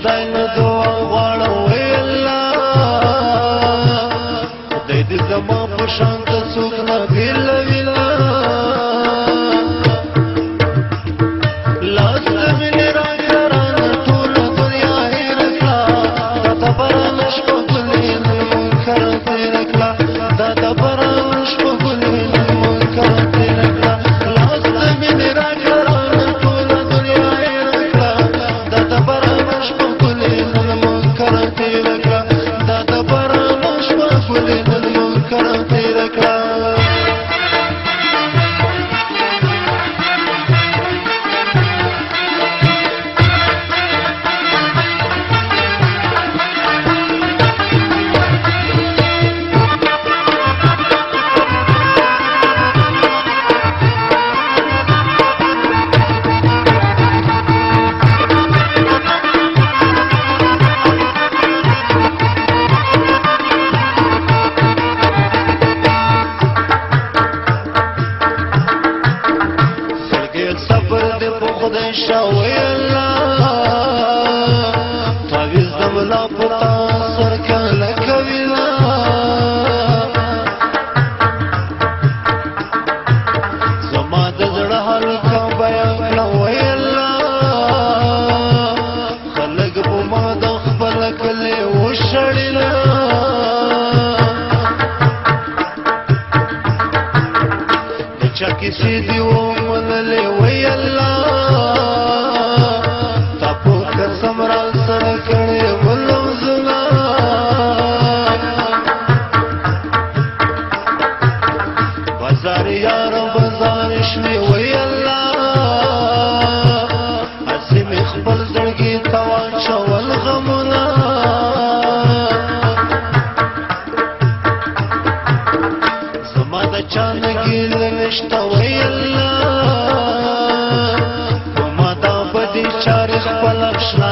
خدای نه دعا غواړم وی الله خدای دې زما په شان ته څوک نه بېلوي لاس د مینې راکړه رانه ټوله دنیا هېره کړه دا د باران شپه ګلې نن منکره تېره کړه دا د باران شپه ګلې نن منکره تېره کړه لاس د مینې راکړه رانه ټوله دنیا هېره کړه دا د باران شپه ګلې نن منکره تېره کړه دا د باران شپه ګلې نن منکره تېره کړه شاوی الله تعویز د ملا پتا سر کله کوي زما د زړه حال کا بیان کړوي الله خلق په ما د خپل کله وشړل چا کسی دی و منلې وی الله یار بازارش می وی الله اسیم خپل زړګي توان شول غمونه زما د چانګي لنشته وی الله ما دا بدی چارې خپل اشنا